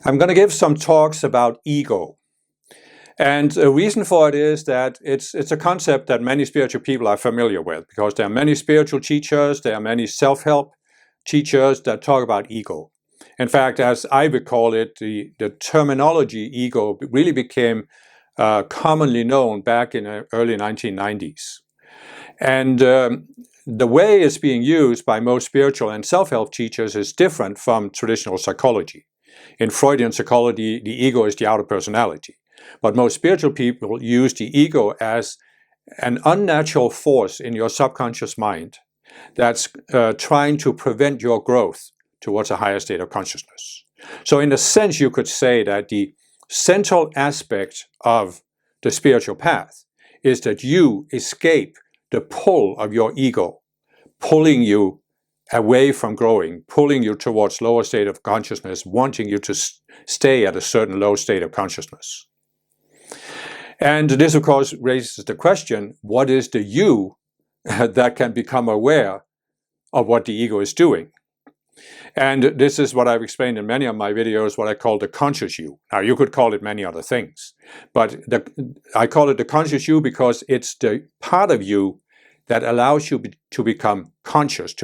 I'm going to give some talks about ego. And the reason for it is that it's a concept that many spiritual people are familiar with, because there are many spiritual teachers, there are many self-help teachers that talk about ego. In fact, as I would call it, the terminology ego really became commonly known back in the early 1990s. And the way it's being used by most spiritual and self-help teachers is different from traditional psychology. In Freudian psychology, the ego is the outer personality. But most spiritual people use the ego as an unnatural force in your subconscious mind that's trying to prevent your growth towards a higher state of consciousness. So in a sense, you could say that the central aspect of the spiritual path is that you escape the pull of your ego, pulling you away from growing, pulling you towards lower state of consciousness, wanting you to stay at a certain low state of consciousness. And this, of course, raises the question, what is the you that can become aware of what the ego is doing? And this is what I've explained in many of my videos, what I call the conscious you. Now, you could call it many other things, but I call it the conscious you because it's the part of you that allows you to become conscious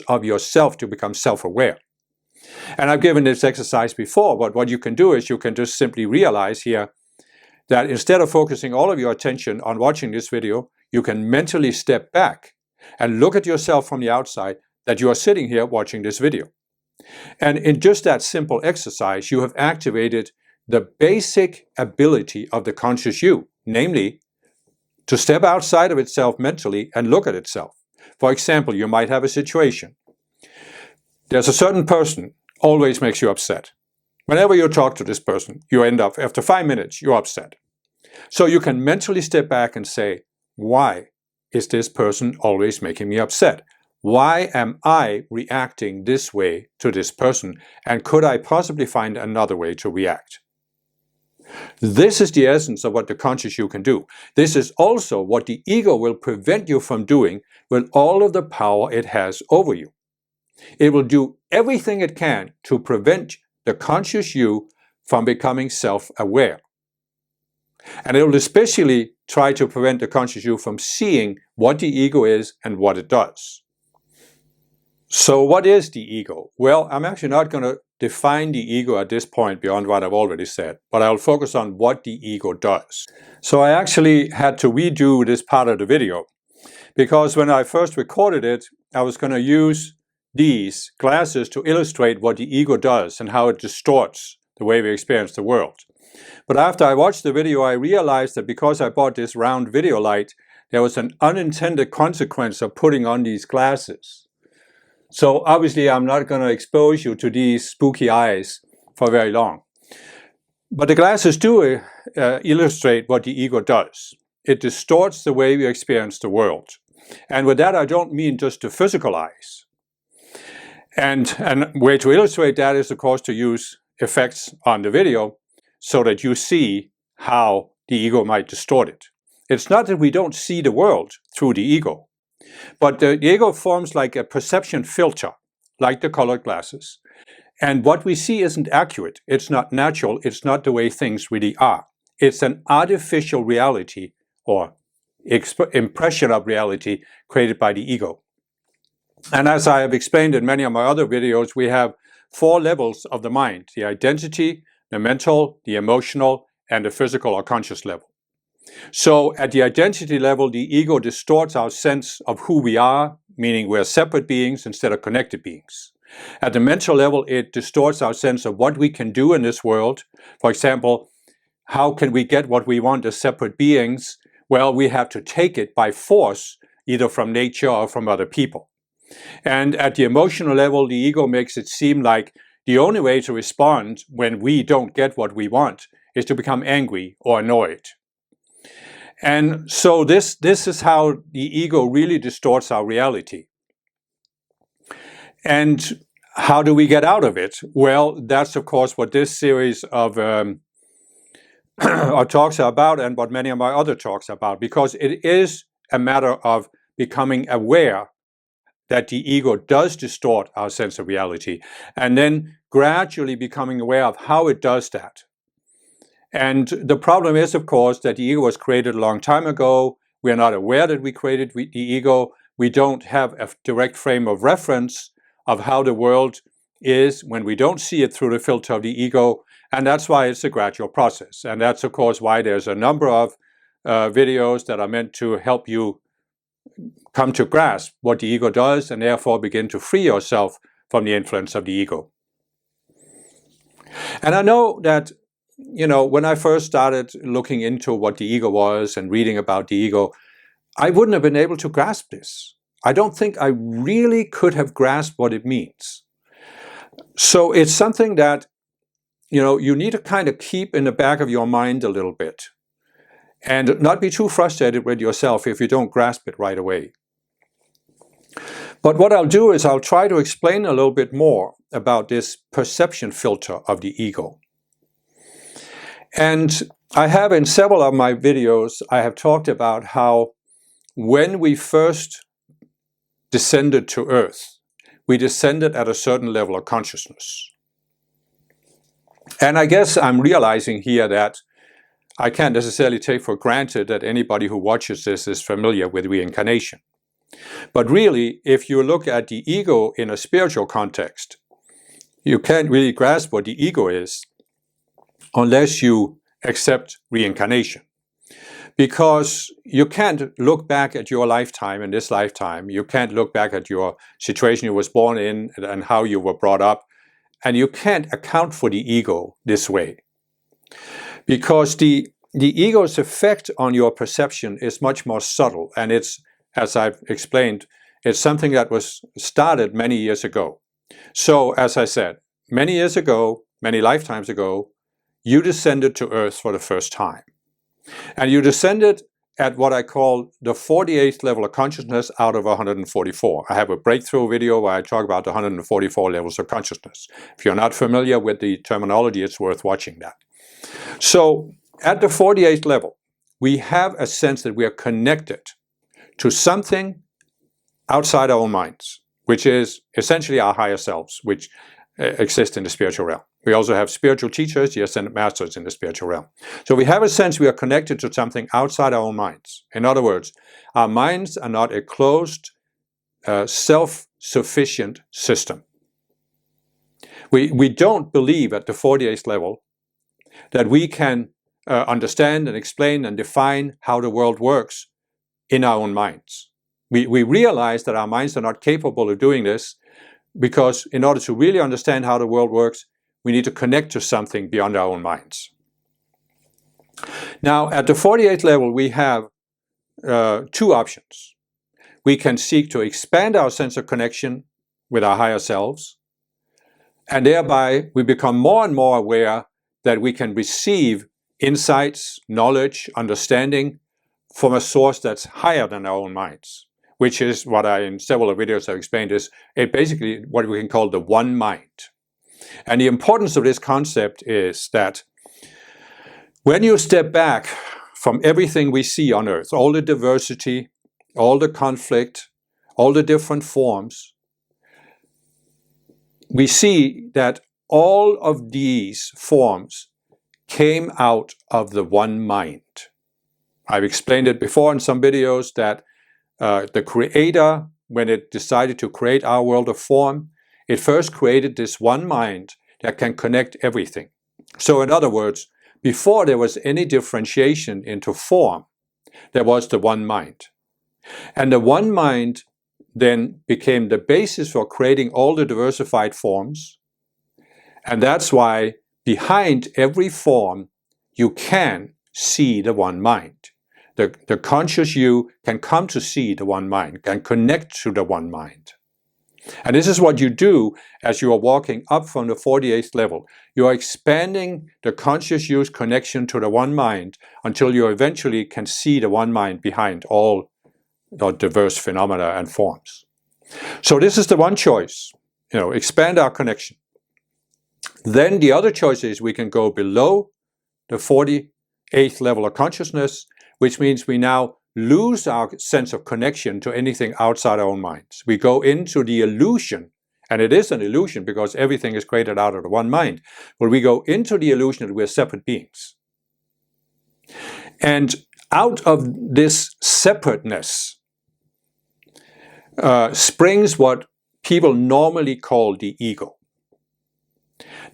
of yourself, to become self-aware. And I've given this exercise before, but what you can do is you can just simply realize here that instead of focusing all of your attention on watching this video, you can mentally step back and look at yourself from the outside that you are sitting here watching this video. And in just that simple exercise, you have activated the basic ability of the conscious you, namely to step outside of itself mentally and look at itself. For example, you might have a situation. There's a certain person always makes you upset. Whenever you talk to this person, you end up, after 5 minutes, you're upset. So you can mentally step back and say, why is this person always making me upset? Why am I reacting this way to this person? And could I possibly find another way to react? This is the essence of what the conscious you can do. This is also what the ego will prevent you from doing with all of the power it has over you. It will do everything it can to prevent the conscious you from becoming self-aware. And it will especially try to prevent the conscious you from seeing what the ego is and what it does. So what is the ego? Well, I'm actually not going to define the ego at this point beyond what I've already said, but I'll focus on what the ego does. So I actually had to redo this part of the video because when I first recorded it, I was going to use these glasses to illustrate what the ego does and how it distorts the way we experience the world. But after I watched the video, I realized that because I bought this round video light, there was an unintended consequence of putting on these glasses. So obviously I'm not going to expose you to these spooky eyes for very long. But the glasses do illustrate what the ego does. It distorts the way we experience the world. And with that, I don't mean just the physical eyes. And a way to illustrate that is, of course, to use effects on the video so that you see how the ego might distort it. It's not that we don't see the world through the ego, but the ego forms like a perception filter, like the colored glasses. And what we see isn't accurate. It's not natural. It's not the way things really are. It's an artificial reality or impression of reality created by the ego. And as I have explained in many of my other videos, we have 4 levels of the mind: the identity, the mental, the emotional, and the physical or conscious level. So at the identity level, the ego distorts our sense of who we are, meaning we're separate beings instead of connected beings. At the mental level, it distorts our sense of what we can do in this world. For example, how can we get what we want as separate beings? Well, we have to take it by force, either from nature or from other people. And at the emotional level, the ego makes it seem like the only way to respond when we don't get what we want is to become angry or annoyed. And so this is how the ego really distorts our reality. And how do we get out of it? Well, that's of course what this series of our talks are about, and what many of my other talks are about, because it is a matter of becoming aware that the ego does distort our sense of reality, and then gradually becoming aware of how it does that. And the problem is, of course, that the ego was created a long time ago. We are not aware that we created the ego. We don't have a direct frame of reference of how the world is when we don't see it through the filter of the ego. And that's why it's a gradual process. And that's, of course, why there's a number of videos that are meant to help you come to grasp what the ego does and therefore begin to free yourself from the influence of the ego. And I know that, when I first started looking into what the ego was and reading about the ego, I wouldn't have been able to grasp this. I don't think I really could have grasped what it means. So it's something that, you need to kind of keep in the back of your mind a little bit and not be too frustrated with yourself if you don't grasp it right away. But what I'll do is I'll try to explain a little bit more about this perception filter of the ego. And I have in several of my videos, I have talked about how when we first descended to Earth, we descended at a certain level of consciousness. And I guess I'm realizing here that I can't necessarily take for granted that anybody who watches this is familiar with reincarnation. But really, if you look at the ego in a spiritual context, you can't really grasp what the ego is unless you accept reincarnation. Because you can't look back at your lifetime in this lifetime. You can't look back at your situation you was born in and how you were brought up. And you can't account for the ego this way. Because the ego's effect on your perception is much more subtle. And it's, as I've explained, it's something that was started many years ago. So, as I said, many years ago, many lifetimes ago, you descended to Earth for the first time. And you descended at what I call the 48th level of consciousness out of 144. I have a breakthrough video where I talk about the 144 levels of consciousness. If you're not familiar with the terminology, it's worth watching that. So, at the 48th level, we have a sense that we are connected to something outside our own minds, which is essentially our higher selves, which exist in the spiritual realm. We also have spiritual teachers, the ascended masters in the spiritual realm. So we have a sense we are connected to something outside our own minds. In other words, our minds are not a closed, self-sufficient system. We don't believe at the 48th level that we can understand and explain and define how the world works in our own minds. We realize that our minds are not capable of doing this because in order to really understand how the world works, we need to connect to something beyond our own minds. Now, at the 48th level, we have two options. We can seek to expand our sense of connection with our higher selves, and thereby we become more and more aware that we can receive insights, knowledge, understanding from a source that's higher than our own minds, which is what I, in several videos have explained, is basically what we can call the one mind. And the importance of this concept is that when you step back from everything we see on Earth, all the diversity, all the conflict, all the different forms, we see that all of these forms came out of the one mind. I've explained it before in some videos that the Creator, when it decided to create our world of form, it first created this one mind that can connect everything. So in other words, before there was any differentiation into form, there was the one mind. And the one mind then became the basis for creating all the diversified forms. And that's why behind every form, you can see the one mind. The conscious you can come to see the one mind, can connect to the one mind. And this is what you do as you are walking up from the 48th level. You are expanding the conscious you's connection to the one mind until you eventually can see the one mind behind all the diverse phenomena and forms. So this is the one choice, expand our connection. Then the other choice is we can go below the 48th level of consciousness, which means we now lose our sense of connection to anything outside our own minds. We go into the illusion, and it is an illusion because everything is created out of the one mind, but we go into the illusion that we're separate beings. And out of this separateness springs what people normally call the ego.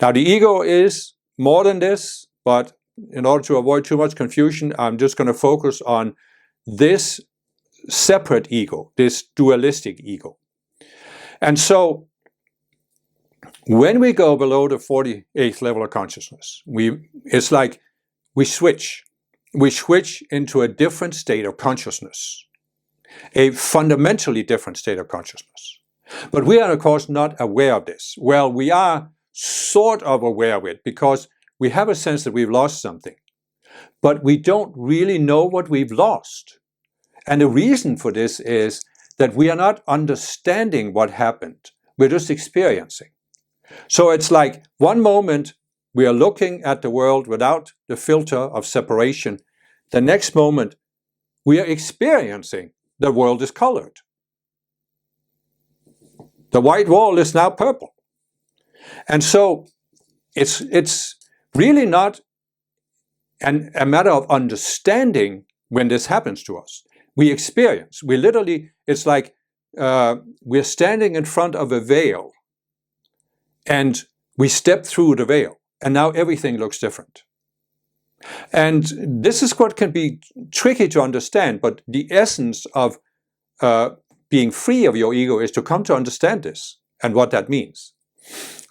Now, the ego is more than this, but in order to avoid too much confusion, I'm just going to focus on this separate ego, this dualistic ego. And so, when we go below the 48th level of consciousness, it's like we switch. We switch into a different state of consciousness, a fundamentally different state of consciousness. But we are, of course, not aware of this. Well, we are sort of aware of it because we have a sense that we've lost something, but we don't really know what we've lost. And the reason for this is that we are not understanding what happened. We're just experiencing. So it's like one moment we are looking at the world without the filter of separation. The next moment we are experiencing the world is colored. The white wall is now purple. And so it's really not a matter of understanding when this happens to us. We experience. We literally, it's like we're standing in front of a veil and we step through the veil and now everything looks different. And this is what can be tricky to understand, but the essence of being free of your ego is to come to understand this and what that means.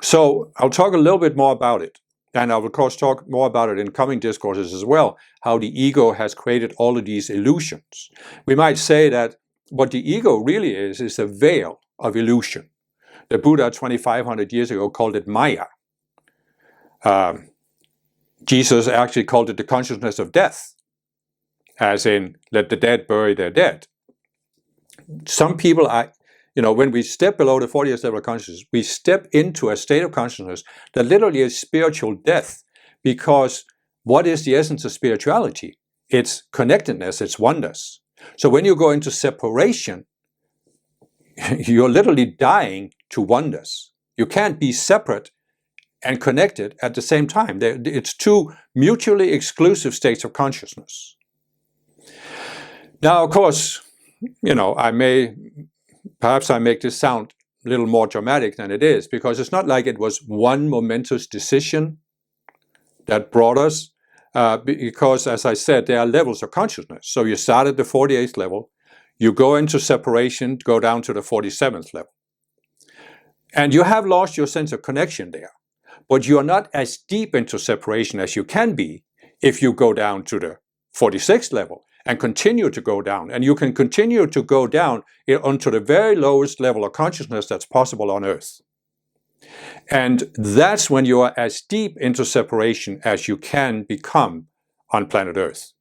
So I'll talk a little bit more about it. And I will, of course, talk more about it in coming discourses as well, how the ego has created all of these illusions. We might say that what the ego really is a veil of illusion. The Buddha 2,500 years ago called it Maya. Jesus actually called it the consciousness of death, as in, let the dead bury their dead. Some people are, when we step below the 40th level of consciousness, we step into a state of consciousness that literally is spiritual death, because what is the essence of spirituality? It's connectedness, it's oneness. So when you go into separation, you're literally dying to oneness. You can't be separate and connected at the same time. It's two mutually exclusive states of consciousness. Now, of course, perhaps I make this sound a little more dramatic than it is, because it's not like it was one momentous decision that brought us, because, as I said, there are levels of consciousness. So you start at the 48th level, you go into separation, go down to the 47th level. And you have lost your sense of connection there, but you are not as deep into separation as you can be if you go down to the 46th level and continue to go down. And you can continue to go down onto the very lowest level of consciousness that's possible on Earth. And that's when you are as deep into separation as you can become on planet Earth.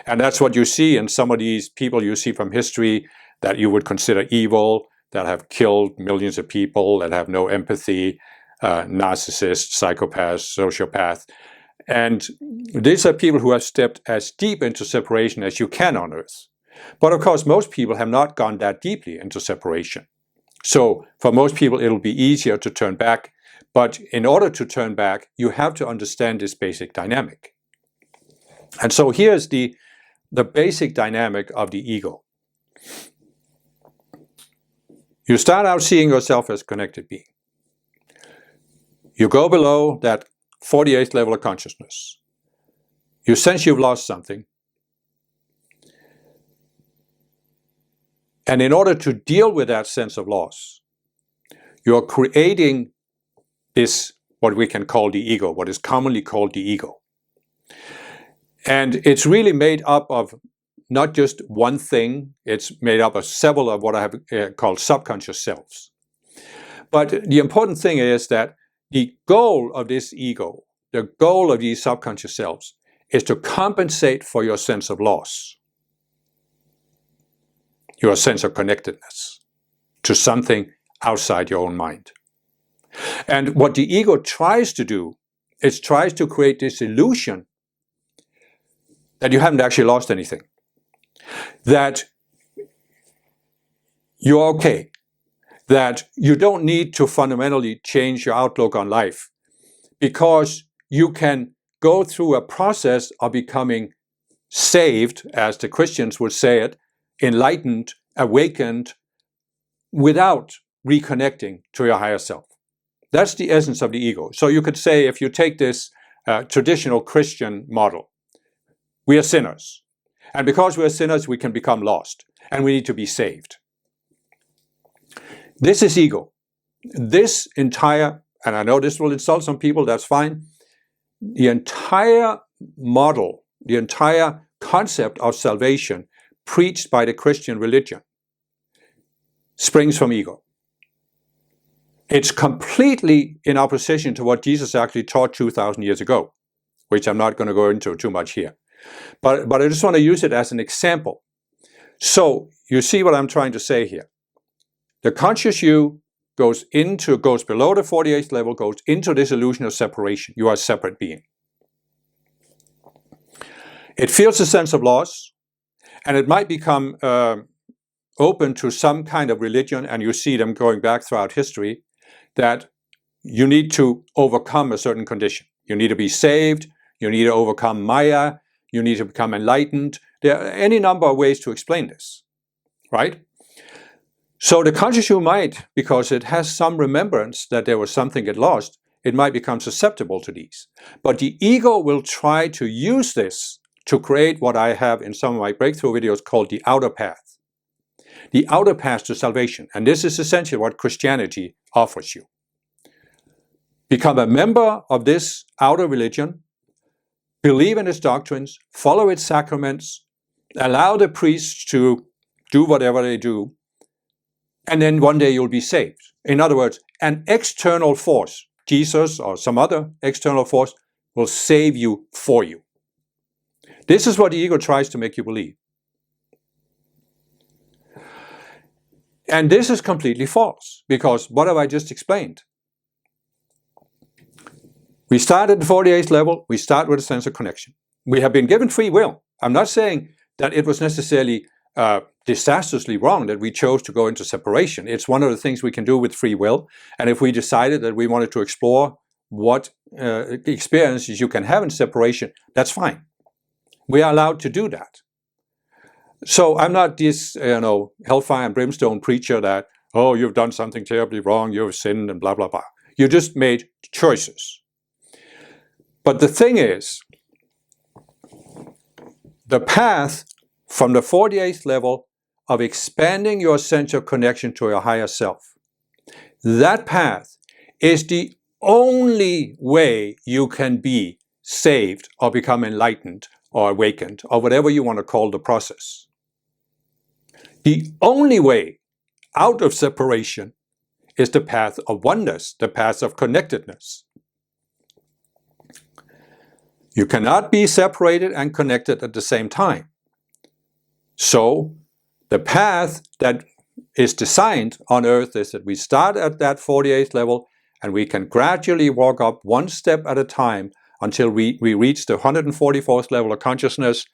And that's what you see in some of these people you see from history that you would consider evil, that have killed millions of people, that have no empathy, narcissists, psychopaths, sociopaths. And these are people who have stepped as deep into separation as you can on Earth. But of course, most people have not gone that deeply into separation. So for most people, it'll be easier to turn back. But in order to turn back, you have to understand this basic dynamic. And so here's the basic dynamic of the ego. You start out seeing yourself as a connected being. You go below that 48th level of consciousness. You sense you've lost something. And in order to deal with that sense of loss, you're creating this, what we can call the ego, what is commonly called the ego. And it's really made up of not just one thing, it's made up of several of what I have called subconscious selves. But the important thing is that the goal of this ego, the goal of these subconscious selves, is to compensate for your sense of loss, your sense of connectedness to something outside your own mind. And what the ego tries to do is tries to create this illusion that you haven't actually lost anything. that you're okay, that you don't need to fundamentally change your outlook on life, because you can go through a process of becoming saved, as the Christians would say it, enlightened, awakened, without reconnecting to your higher self. That's the essence of the ego. So you could say, if you take this traditional Christian model, we are sinners. And because we are sinners, we can become lost. And we need to be saved. This is ego. This entire, and I know this will insult some people, that's fine. The entire model, the entire concept of salvation preached by the Christian religion springs from ego. It's completely in opposition to what Jesus actually taught 2,000 years ago, which I'm not going to go into too much here. But I just want to use it as an example. So you see what I'm trying to say here. The conscious you goes below the 48th level, goes into this illusion of separation. You are a separate being. It feels a sense of loss, and it might become open to some kind of religion, and you see them going back throughout history, that you need to overcome a certain condition. You need to be saved, you need to overcome Maya, you need to become enlightened. There are any number of ways to explain this, right? So the conscious you might, because it has some remembrance that there was something it lost, it might become susceptible to these. But the ego will try to use this to create what I have in some of my breakthrough videos called the outer path. The outer path to salvation. And this is essentially what Christianity offers you. Become a member of this outer religion, believe in its doctrines, follow its sacraments, allow the priests to do whatever they do, and then one day you'll be saved. In other words, an external force, Jesus or some other external force, will save you for you. This is what the ego tries to make you believe. And this is completely false, because what have I just explained? We start at the 48th level, we start with a sense of connection. We have been given free will. I'm not saying that it was necessarily disastrously wrong that we chose to go into separation. It's one of the things we can do with free will. And if we decided that we wanted to explore what experiences you can have in separation, that's fine. We are allowed to do that. So I'm not this, hellfire and brimstone preacher that, oh, you've done something terribly wrong, you've sinned and blah, blah, blah. You just made choices. But the thing is, the path from the 48th level of expanding your sense of connection to your higher self, that path is the only way you can be saved or become enlightened or awakened or whatever you want to call the process. The only way out of separation is the path of oneness, the path of connectedness. You cannot be separated and connected at the same time. So the path that is designed on earth is that we start at that 48th level and we can gradually walk up one step at a time until we reach the 144th level of consciousness,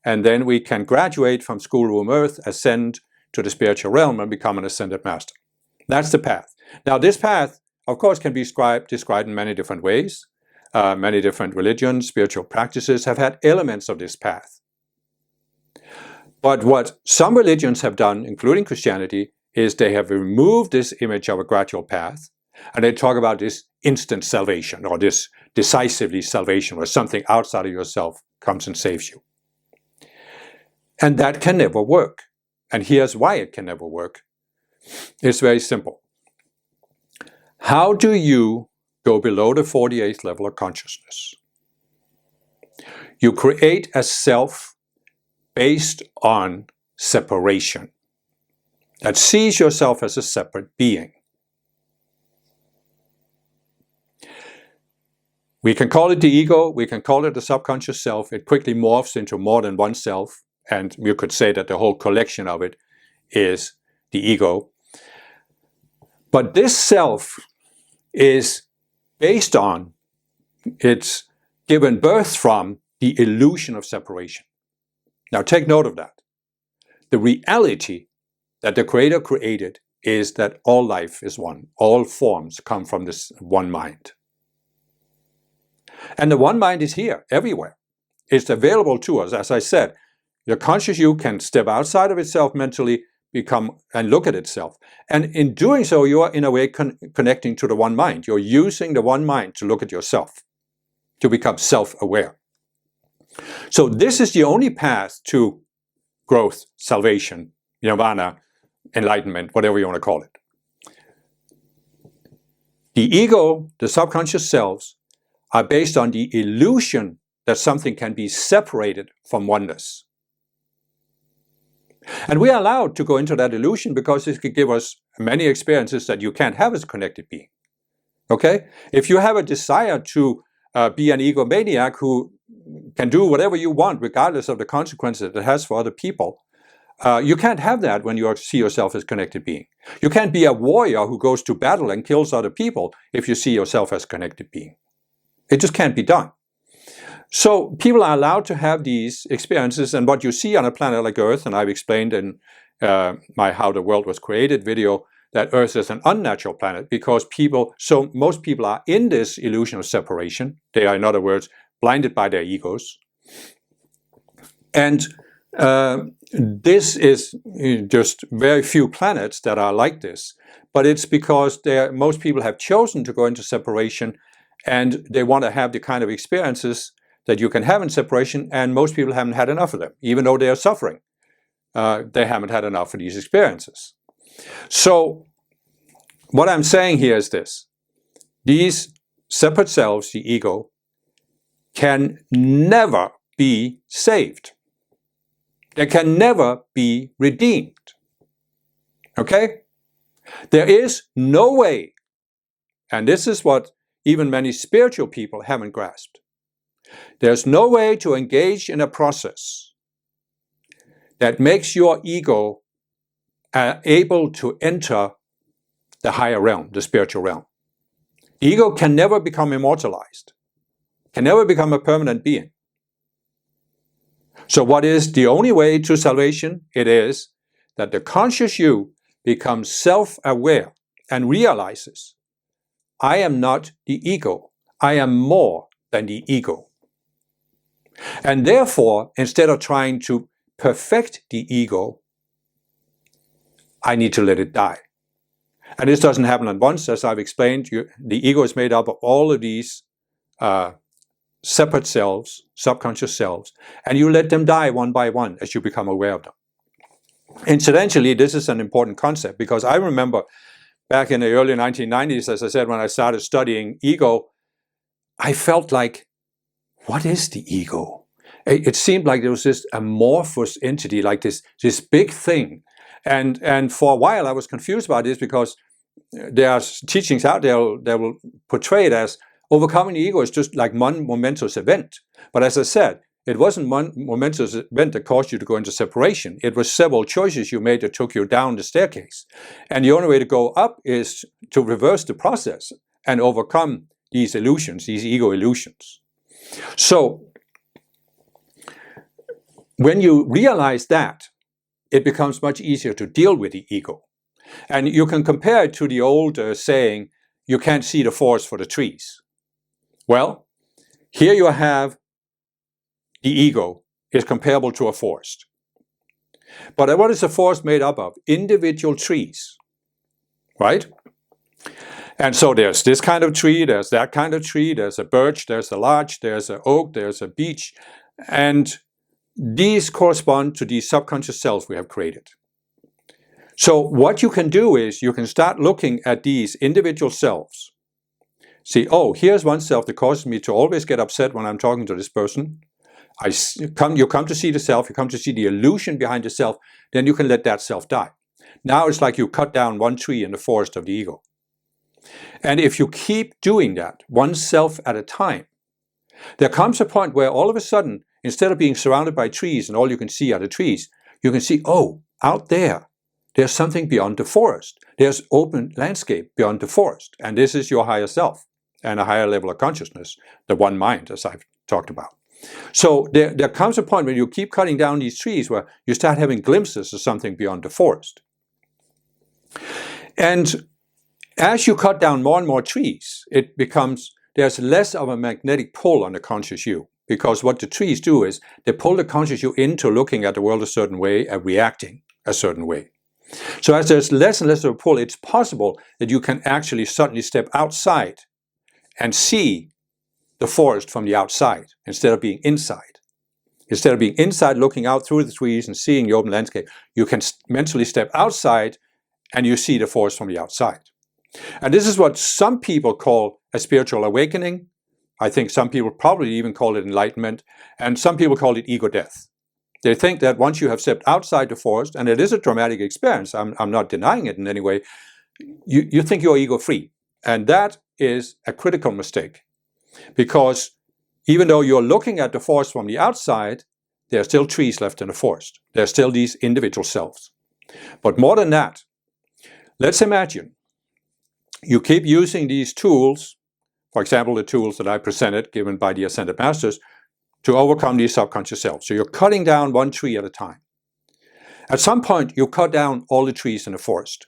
and then we can graduate from schoolroom earth, ascend to the spiritual realm and become an ascended master. That's the path. Now this path, of course, can be described in many different ways. Many different religions, spiritual practices have had elements of this path. But what some religions have done, including Christianity, is they have removed this image of a gradual path, and they talk about this instant salvation, or this decisively salvation, where something outside of yourself comes and saves you. And that can never work. And here's why it can never work. It's very simple. How do you go below the 48th level of consciousness? You create a self based on separation, that sees yourself as a separate being. We can call it the ego, we can call it the subconscious self. It quickly morphs into more than one self, and you could say that the whole collection of it is the ego. But this self is based on, it's given birth from the illusion of separation. Now take note of that. the reality that the Creator created is that all life is one. All forms come from this one mind. And the one mind is here, everywhere. It's available to us. As I said, the conscious you can step outside of itself mentally, become and look at itself. And in doing so, you are in a way connecting to the one mind. You're using the one mind to look at yourself, to become self-aware. So this is the only path to growth, salvation, nirvana, enlightenment, whatever you want to call it. The ego, the subconscious selves, are based on the illusion that something can be separated from oneness. And we are allowed to go into that illusion because it could give us many experiences that you can't have as a connected being. Okay? If you have a desire to be an egomaniac who can do whatever you want regardless of the consequences it has for other people, you can't have that when you see yourself as a connected being. You can't be a warrior who goes to battle and kills other people if you see yourself as a connected being. It just can't be done. So people are allowed to have these experiences, and what you see on a planet like Earth, and I've explained in my How the World Was Created video, that Earth is an unnatural planet because most people are in this illusion of separation. They are, in other words, blinded by their egos. And this is just very few planets that are like this, but it's because most people have chosen to go into separation, and they want to have the kind of experiences that you can have in separation, and most people haven't had enough of them. Even though they are suffering, they haven't had enough of these experiences. So what I'm saying here is this. These separate selves, the ego, can never be saved. They can never be redeemed. Okay? There is no way, and this is what even many spiritual people haven't grasped. There's no way to engage in a process that makes your ego able to enter the higher realm, the spiritual realm. Ego can never become immortalized, can never become a permanent being. So what is the only way to salvation? It is that the conscious you becomes self-aware and realizes, I am not the ego. I am more than the ego. And therefore, instead of trying to perfect the ego, I need to let it die. And this doesn't happen at once, as I've explained. The ego is made up of all of these separate selves, subconscious selves, and you let them die one by one as you become aware of them. Incidentally, this is an important concept because I remember back in the early 1990s, as I said, when I started studying ego, I felt like, what is the ego? It seemed like there was this amorphous entity, like this big thing. And for a while I was confused about this because there are teachings out there that will portray it as overcoming the ego is just like one momentous event. But as I said, it wasn't one momentous event that caused you to go into separation. It was several choices you made that took you down the staircase. And the only way to go up is to reverse the process and overcome these illusions, these ego illusions. So when you realize that, it becomes much easier to deal with the ego. And you can compare it to the old saying, you can't see the forest for the trees. Well, here you have the ego is comparable to a forest. But what is a forest made up of? Individual trees, right? And so there's this kind of tree, there's that kind of tree, there's a birch, there's a larch, there's an oak, there's a beech. And these correspond to these subconscious selves we have created. So what you can do is you can start looking at these individual selves. See, oh, here's one self that causes me to always get upset when I'm talking to this person. You come to see the self, you come to see the illusion behind the self, then you can let that self die. Now it's like you cut down one tree in the forest of the ego. And if you keep doing that, one self at a time, there comes a point where all of a sudden, instead of being surrounded by trees and all you can see are the trees, you can see, oh, out there, there's something beyond the forest. There's open landscape beyond the forest. And this is your higher self and a higher level of consciousness, the one mind, as I've talked about. So there comes a point when you keep cutting down these trees where you start having glimpses of something beyond the forest. And as you cut down more and more trees, there's less of a magnetic pull on the conscious you. Because what the trees do is they pull the conscious you into looking at the world a certain way and reacting a certain way. So as there's less and less of a pull, it's possible that you can actually suddenly step outside and see the forest from the outside instead of being inside. Instead of being inside looking out through the trees and seeing the open landscape, you can mentally step outside and you see the forest from the outside. And this is what some people call a spiritual awakening. I think some people probably even call it enlightenment, and some people call it ego death. They think that once you have stepped outside the forest, and it is a dramatic experience, I'm not denying it in any way, you think you're ego-free. And that is a critical mistake. Because even though you're looking at the forest from the outside, there are still trees left in the forest. There are still these individual selves. But more than that, let's imagine you keep using these tools, for example, the tools that I presented, given by the Ascended Masters, to overcome these subconscious selves. So you're cutting down one tree at a time. At some point, you cut down all the trees in the forest.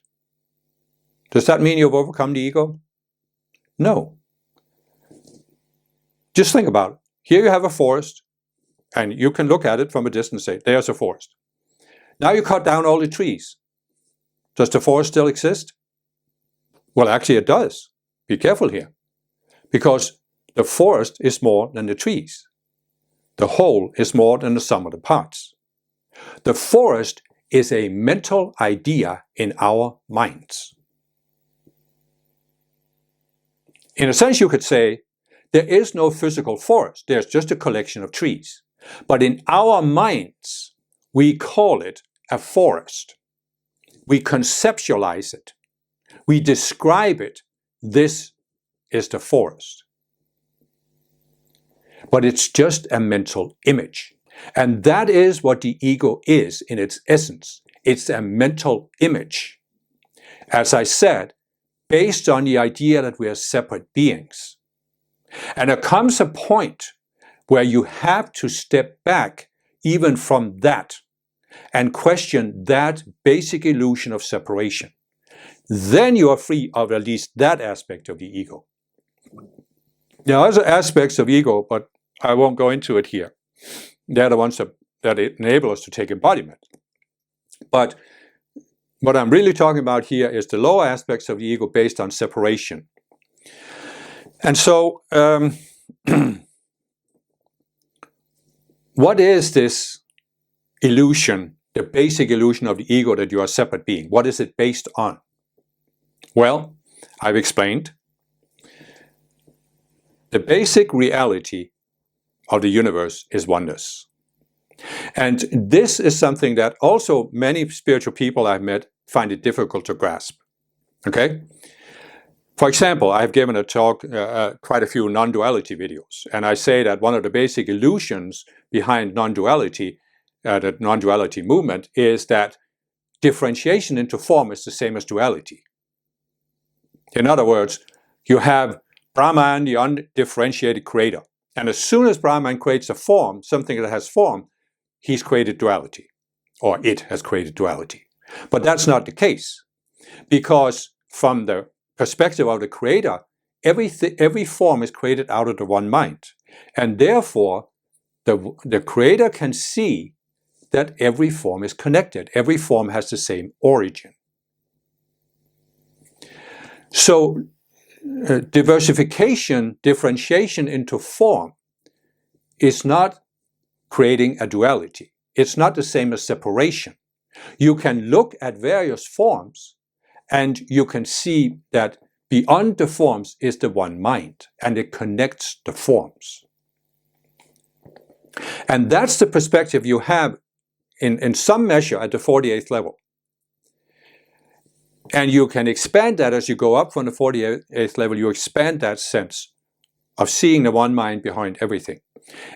Does that mean you've overcome the ego? No. Just think about it. Here you have a forest, and you can look at it from a distance and say, there's a forest. Now you cut down all the trees. Does the forest still exist? Well, actually it does. Be careful here. Because the forest is more than the trees. The whole is more than the sum of the parts. The forest is a mental idea in our minds. In a sense, you could say, there is no physical forest. There's just a collection of trees. But in our minds, we call it a forest. We conceptualize it. We describe it. This is the forest. But it's just a mental image. And that is what the ego is in its essence. It's a mental image. As I said, based on the idea that we are separate beings. And there comes a point where you have to step back even from that and question that basic illusion of separation. Then you are free of at least that aspect of the ego. There are other aspects of ego, but I won't go into it here. They're the ones that enable us to take embodiment. But what I'm really talking about here is the lower aspects of the ego based on separation. And so, what is this illusion, the basic illusion of the ego that you are a separate being? What is it based on? Well, I've explained. The basic reality of the universe is oneness. And this is something that also many spiritual people I've met find it difficult to grasp. Okay? For example, I've given a talk, quite a few non-duality videos, and I say that one of the basic illusions behind non-duality, the non-duality movement, is that differentiation into form is the same as duality. In other words, you have Brahman, the undifferentiated creator, and as soon as Brahman creates a form, something that has form, he's created duality, or it has created duality. But that's not the case, because from the perspective of the creator, every form is created out of the one mind. And therefore, the creator can see that every form is connected. Every form has the same origin. So, differentiation into form is not creating a duality. It's not the same as separation. You can look at various forms and you can see that beyond the forms is the one mind, and it connects the forms. And that's the perspective you have in some measure at the 48th level. And you can expand that as you go up from the 48th level, you expand that sense of seeing the one mind behind everything.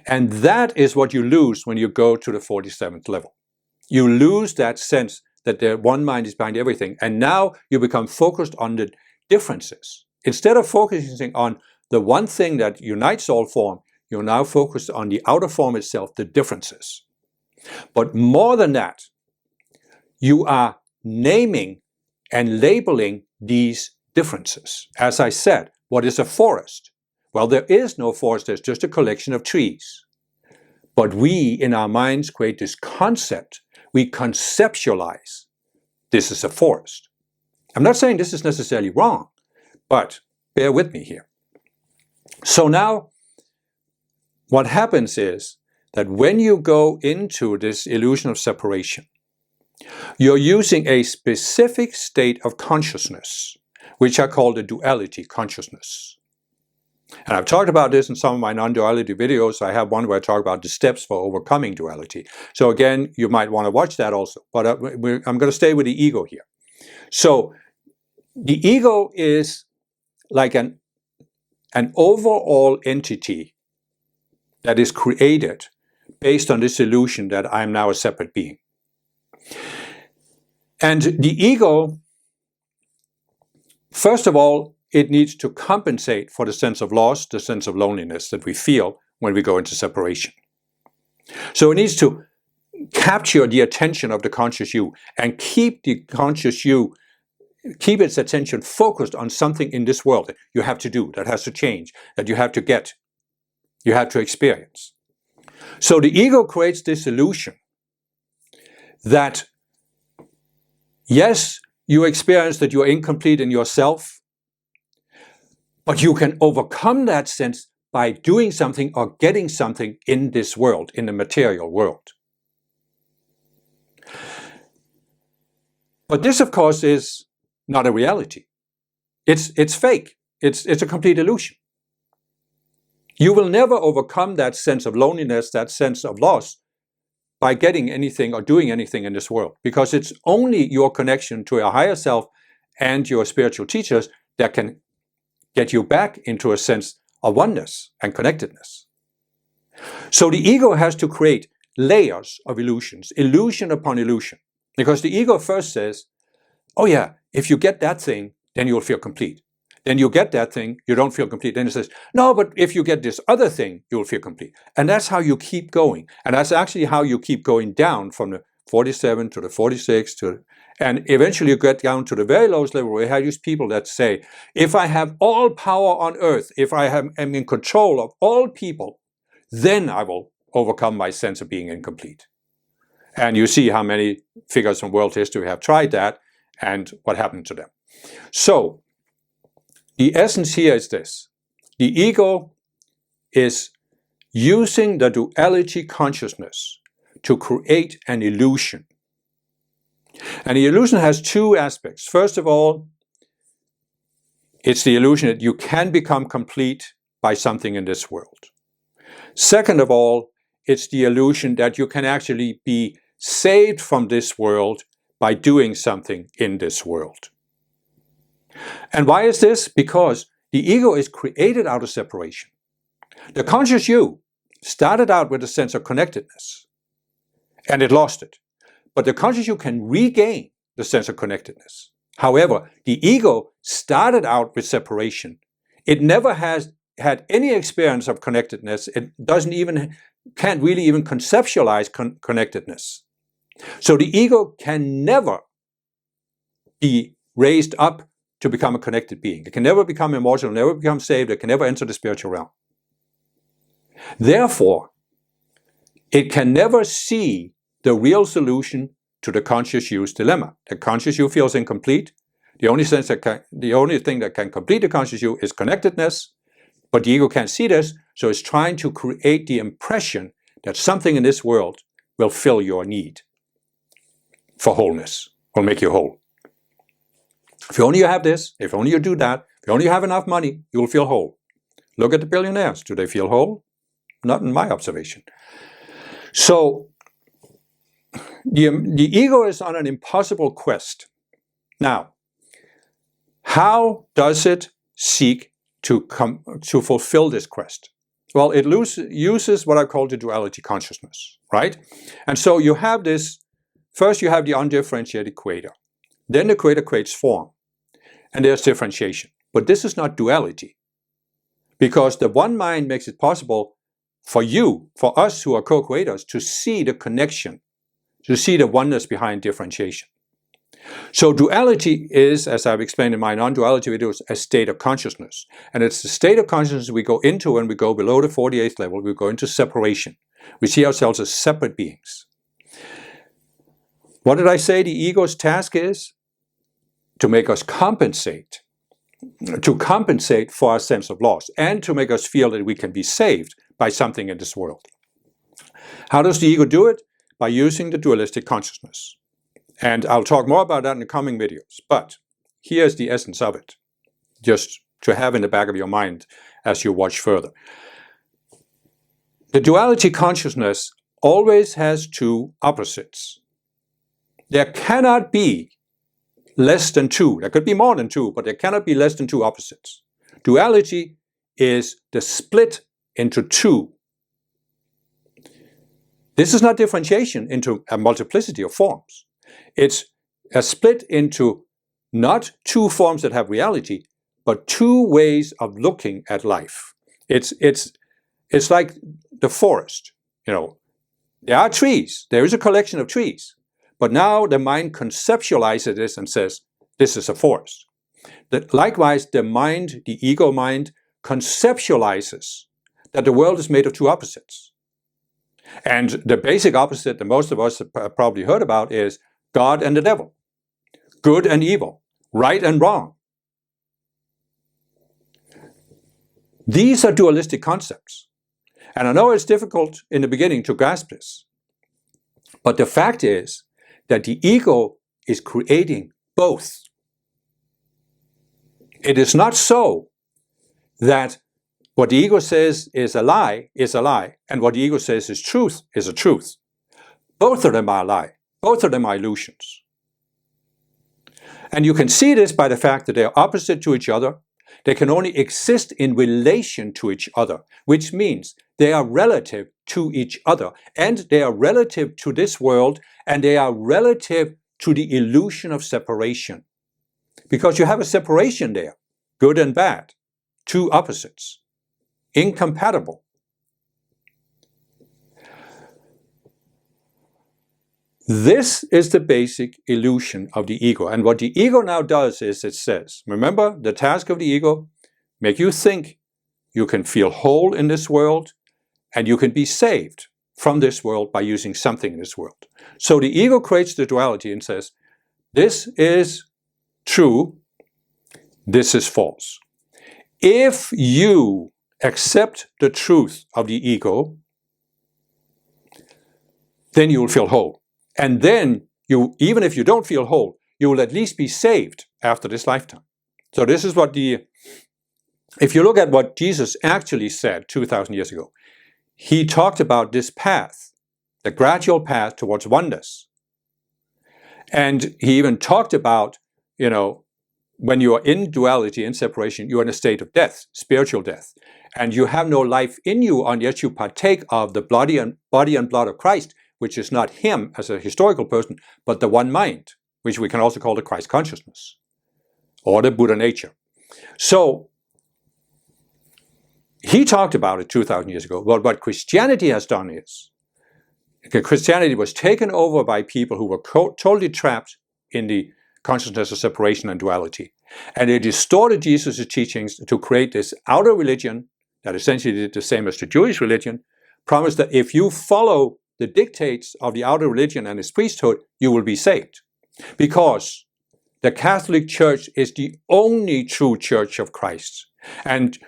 And that is what you lose when you go to the 47th level. You lose that sense that the one mind is behind everything. And now you become focused on the differences. Instead of focusing on the one thing that unites all form, you're now focused on the outer form itself, the differences. But more than that, you are naming and labeling these differences. As I said, what is a forest? Well, there is no forest, there's just a collection of trees. But we, in our minds, create this concept. We conceptualize this is a forest. I'm not saying this is necessarily wrong, but bear with me here. So now, what happens is that when you go into this illusion of separation, you're using a specific state of consciousness, which I call the duality consciousness. And I've talked about this in some of my non-duality videos. I have one where I talk about the steps for overcoming duality. So again, you might want to watch that also. But I'm going to stay with the ego here. So the ego is like an overall entity that is created based on this illusion that I'm now a separate being. And the ego, first of all, it needs to compensate for the sense of loss, the sense of loneliness that we feel when we go into separation. So it needs to capture the attention of the conscious you and keep the conscious you, keep its attention focused on something in this world that you have to do, that has to change, that you have to get, you have to experience. So the ego creates this illusion that, yes, you experience that you're incomplete in yourself, but you can overcome that sense by doing something or getting something in this world, in the material world. But this, of course, is not a reality. It's fake. It's a complete illusion. You will never overcome that sense of loneliness, that sense of loss, by getting anything or doing anything in this world, because it's only your connection to your higher self and your spiritual teachers that can get you back into a sense of oneness and connectedness. So the ego has to create layers of illusions, illusion upon illusion, because the ego first says, oh yeah, if you get that thing, then you'll feel complete. Then you get that thing, you don't feel complete. Then it says, no, but if you get this other thing, you'll feel complete. And that's how you keep going. And that's actually how you keep going down from the 47 to the 46 and eventually you get down to the very lowest level where you have these people that say, if I have all power on earth, if I am in control of all people, then I will overcome my sense of being incomplete. And you see how many figures from world history have tried that and what happened to them. So the essence here is this. The ego is using the duality consciousness to create an illusion. And the illusion has two aspects. First of all, it's the illusion that you can become complete by something in this world. Second of all, it's the illusion that you can actually be saved from this world by doing something in this world. And why is this? Because the ego is created out of separation. The conscious you started out with a sense of connectedness, and it lost it. But the conscious you can regain the sense of connectedness. However, the ego started out with separation. It never has had any experience of connectedness. It can't really even conceptualize connectedness. So the ego can never be raised up to become a connected being. It can never become immortal, never become saved, it can never enter the spiritual realm. Therefore, it can never see the real solution to the conscious you's dilemma. The conscious you feels incomplete. The only thing that can complete the conscious you is connectedness, but the ego can't see this, so it's trying to create the impression that something in this world will fill your need for wholeness, will make you whole. If only you have this, if only you do that, if only you have enough money, you will feel whole. Look at the billionaires. Do they feel whole? Not in my observation. So the ego is on an impossible quest. Now, how does it seek to fulfill this quest? Well, it uses what I call the duality consciousness, right? And so you have this, first you have the undifferentiated creator. Then the creator creates form. And there's differentiation. But this is not duality. Because the one mind makes it possible for you, for us who are co-creators, to see the connection, to see the oneness behind differentiation. So duality is, as I've explained in my non-duality videos, a state of consciousness. And it's the state of consciousness we go into when we go below the 48th level. We go into separation. We see ourselves as separate beings. What did I say the ego's task is? To make us compensate. To compensate for our sense of loss and to make us feel that we can be saved by something in this world. How does the ego do it? By using the dualistic consciousness. And I'll talk more about that in the coming videos. But here's the essence of it, just to have in the back of your mind as you watch further. The duality consciousness always has two opposites. There cannot be less than two. There could be more than two, but there cannot be less than two opposites. Duality is the split into two. This is not differentiation into a multiplicity of forms. It's a split into not two forms that have reality, but two ways of looking at life. It's like the forest. There are trees. There is a collection of trees. But now the mind conceptualizes this and says, this is a forest. Likewise, the mind, the ego mind, conceptualizes that the world is made of two opposites. And the basic opposite that most of us have probably heard about is God and the devil, good and evil, right and wrong. These are dualistic concepts. And I know it's difficult in the beginning to grasp this. But the fact is that the ego is creating both. It is not so that what the ego says is a lie, and what the ego says is a truth. Both of them are a lie. Both of them are illusions. And you can see this by the fact that they are opposite to each other. They can only exist in relation to each other, which means they are relative to each other, and they are relative to this world, and they are relative to the illusion of separation. Because you have a separation there, good and bad, two opposites, incompatible. This is the basic illusion of the ego. And what the ego now does is it says, remember the task of the ego, make you think you can feel whole in this world and you can be saved from this world by using something in this world. So the ego creates the duality and says, this is true, this is false. If you accept the truth of the ego, then you will feel whole. And then, even if you don't feel whole, you will at least be saved after this lifetime. So this is what if you look at what Jesus actually said 2,000 years ago, he talked about this path, the gradual path towards oneness. And he even talked about, when you are in duality, in separation, you are in a state of death, spiritual death. And you have no life in you unless you partake of the body and blood of Christ, which is not him as a historical person, but the one mind, which we can also call the Christ consciousness, or the Buddha nature. So, he talked about it 2,000 years ago. But what Christianity has done is, Christianity was taken over by people who were totally trapped in the consciousness of separation and duality. And they distorted Jesus' teachings to create this outer religion that essentially did the same as the Jewish religion, promised that if you follow the dictates of the outer religion and its priesthood, you will be saved. Because the Catholic Church is the only true church of Christ. And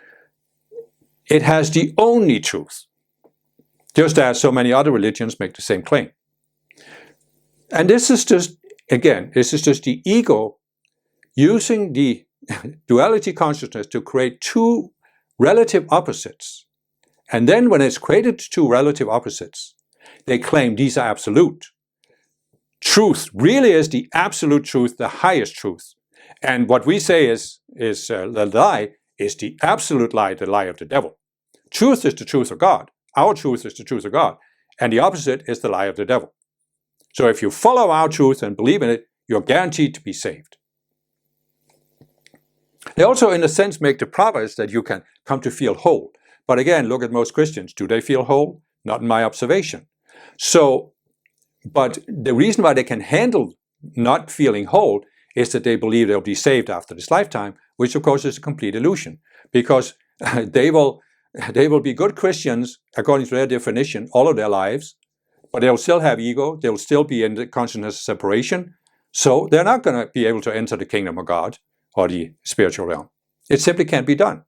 it has the only truth. Just as so many other religions make the same claim. And this is just, again, this is just the ego using the duality consciousness to create two relative opposites. And then when it's created two relative opposites, they claim these are absolute. Truth really is the absolute truth, the highest truth. And what we say is the lie is the absolute lie, the lie of the devil. Truth is the truth of God. Our truth is the truth of God. And the opposite is the lie of the devil. So if you follow our truth and believe in it, you're guaranteed to be saved. They also, in a sense, make the promise that you can come to feel whole. But again, look at most Christians. Do they feel whole? Not in my observation. So, but the reason why they can handle not feeling whole is that they believe they'll be saved after this lifetime, which of course is a complete illusion, because they will be good Christians according to their definition all of their lives, but they'll still have ego, they'll still be in the consciousness of separation, so they're not going to be able to enter the kingdom of God or the spiritual realm. It simply can't be done.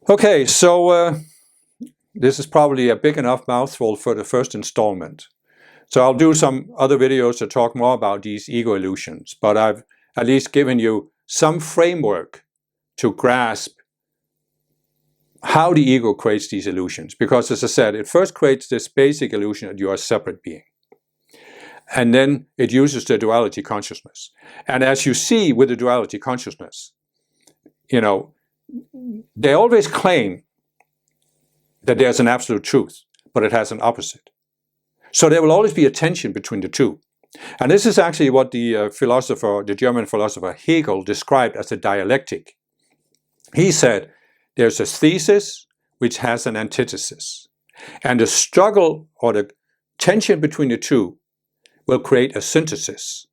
Okay, so this is probably a big enough mouthful for the first installment. So I'll do some other videos to talk more about these ego illusions, but I've at least given you some framework to grasp how the ego creates these illusions. Because as I said, it first creates this basic illusion that you are a separate being. And then it uses the duality consciousness. And as you see with the duality consciousness, you know, they always claim that there's an absolute truth, but it has an opposite. So there will always be a tension between the two. And this is actually what the German philosopher Hegel described as a dialectic. He said there's a thesis which has an antithesis. And the struggle or the tension between the two will create a synthesis.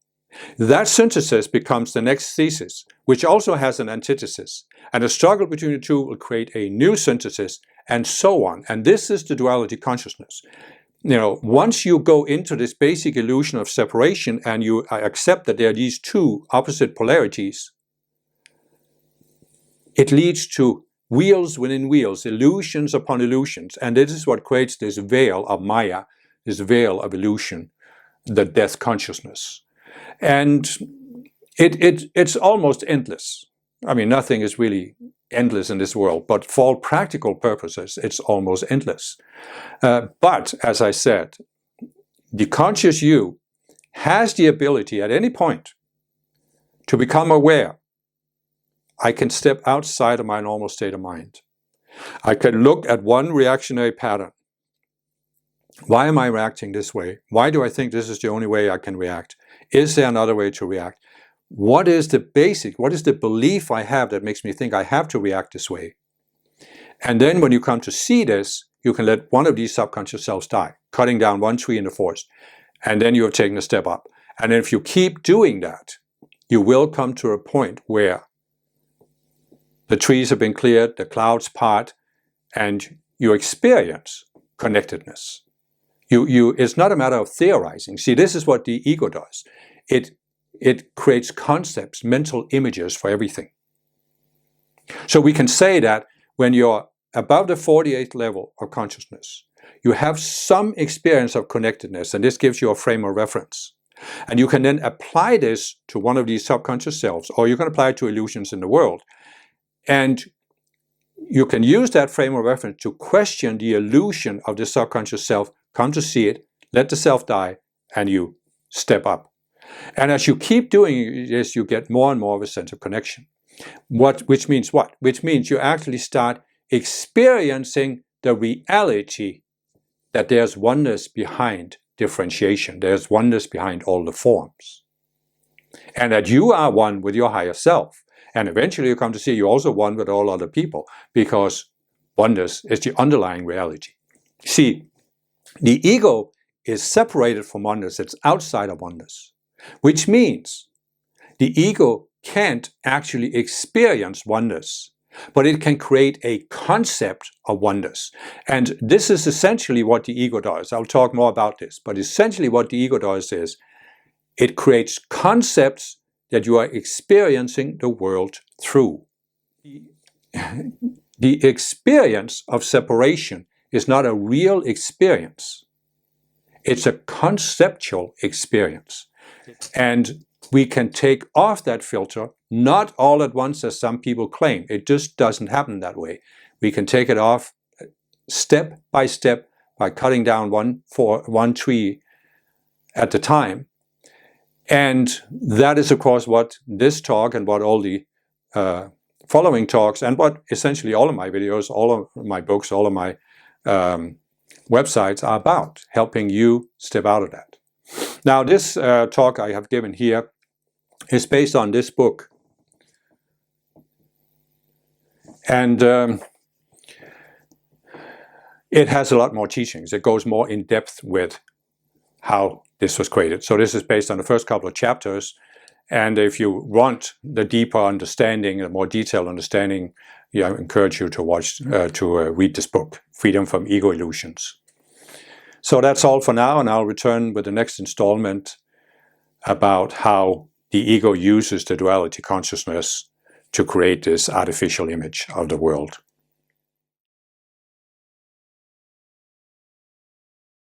That synthesis becomes the next thesis, which also has an antithesis. And the struggle between the two will create a new synthesis, and so on. And this is the duality consciousness. You know, once you go into this basic illusion of separation and you accept that there are these two opposite polarities, it leads to wheels within wheels, illusions upon illusions. And this is what creates this veil of Maya, this veil of illusion, the death consciousness. And it's almost endless. I mean, nothing is really endless in this world, but for all practical purposes, it's almost endless. But as I said, the conscious you has the ability at any point to become aware. I can step outside of my normal state of mind. I can look at one reactionary pattern. Why am I reacting this way? Why do I think this is the only way I can react? Is there another way to react? What is the belief I have that makes me think I have to react this way? And then when you come to see this, you can let one of these subconscious selves die, cutting down one tree in the forest. And then you have taken a step up. And if you keep doing that, you will come to a point where the trees have been cleared, the clouds part, and you experience connectedness. It's not a matter of theorizing. See, this is what the ego does. It creates concepts, mental images for everything. So we can say that when you're above the 48th level of consciousness, you have some experience of connectedness, and this gives you a frame of reference. And you can then apply this to one of these subconscious selves, or you can apply it to illusions in the world. And you can use that frame of reference to question the illusion of the subconscious self, come to see it, let the self die, and you step up. And as you keep doing this, you get more and more of a sense of connection. Which means what? Which means you actually start experiencing the reality that there's oneness behind differentiation. There's oneness behind all the forms. And that you are one with your higher self. And eventually you come to see you're also one with all other people, because oneness is the underlying reality. See, the ego is separated from oneness. It's outside of oneness. Which means the ego can't actually experience oneness, but it can create a concept of oneness. And this is essentially what the ego does. I'll talk more about this, but essentially what the ego does is it creates concepts that you are experiencing the world through. The experience of separation is not a real experience. It's a conceptual experience. And we can take off that filter, not all at once as some people claim. It just doesn't happen that way. We can take it off step by cutting down one tree at a time. And that is, of course, what this talk and what all the following talks and what essentially all of my videos, all of my books, all of my websites are about, helping you step out of that. Now, this talk I have given here is based on this book. And it has a lot more teachings. It goes more in depth with how this was created. So this is based on the first couple of chapters. And if you want the deeper understanding, the more detailed understanding, I encourage you to read this book, Freedom from Ego Illusions. So that's all for now, and I'll return with the next installment about how the ego uses the duality consciousness to create this artificial image of the world.